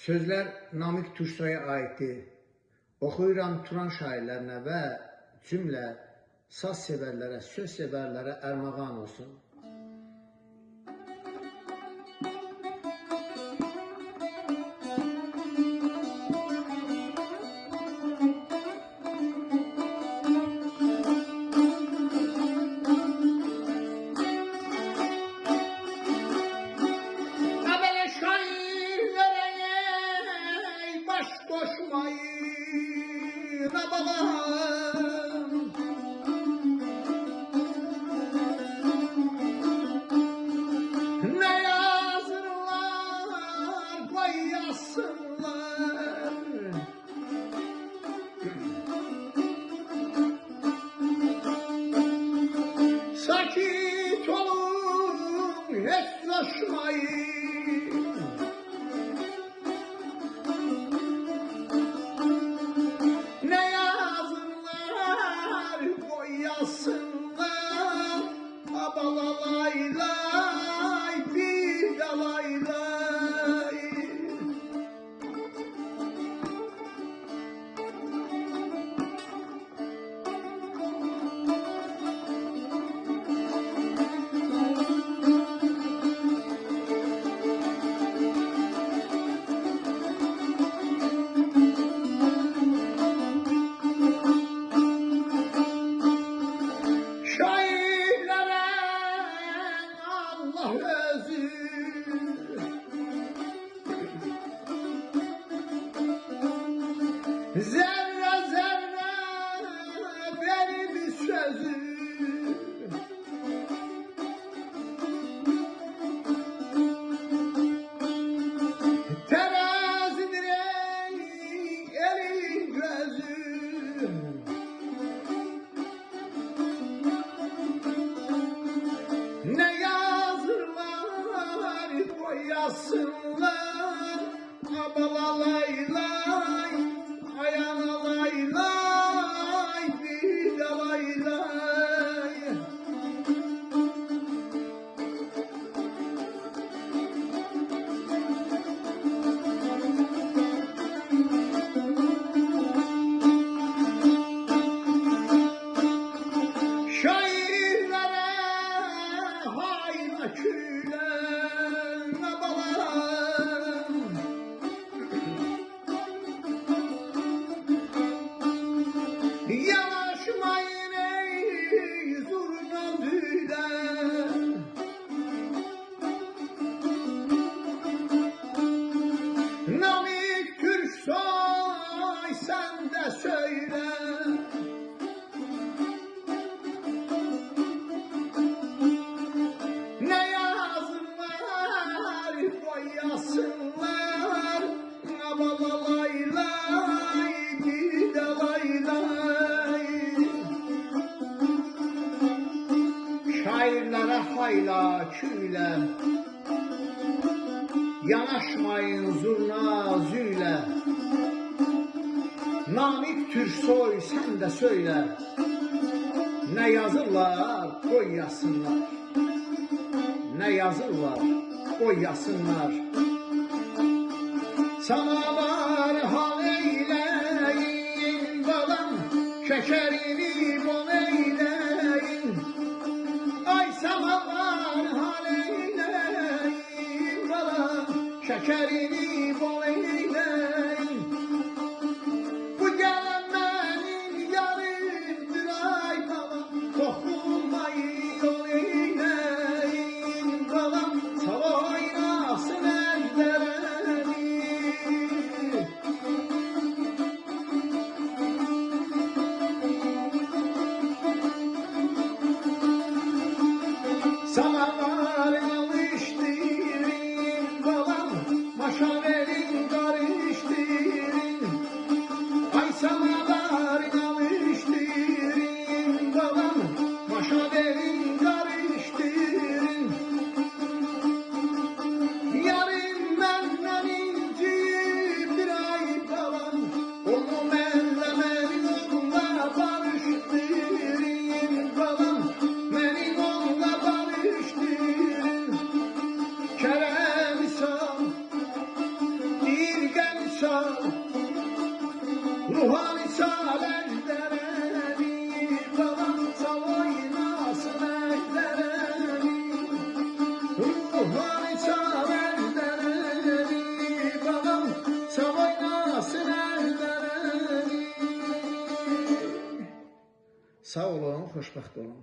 Sözlər Namik Tursoya aiddir. Oxuyuram Turan şairlərinə və cümlə saz sevərlərə, söz sevərlərə ərmağan olsun. Koşmayına bakalım, ne yazırlar koyasınlar, sakit olun hiç coşmayın. Abalalay lay bir dalay lay. Zerre zerre benim sözüm, terazidir elin gözüm. Ne yazırlar koyasınlar, abalalay lay, ayağına lay lay, bir de lay lay. Şairlere hayla küle balam, yanaşmayın ey zurna düğüle. Namik Tursoy sen de söyle, ne yazırlar koyasınlar, abalalay lay bir de lay lay. Şairlere hayla küyle, yanaşmayın zurna züyle. Namik Tursoy sen de söyle, ne yazırlar koyasınlar, ne yazırlar koyasınlar. Sana var hal eyleyin balam, şekerini bol eyleyin. Ay sana var hal eyleyin balam, şekerini bol eyleyin. Bu gelen benim yarımdır ay balam, dokunmayı yol eyleyin balam, sal oynasın ellerimi. Sana var alıştırın balam, maşaverin karıştı. Sağ olun, xoşbəxt olun.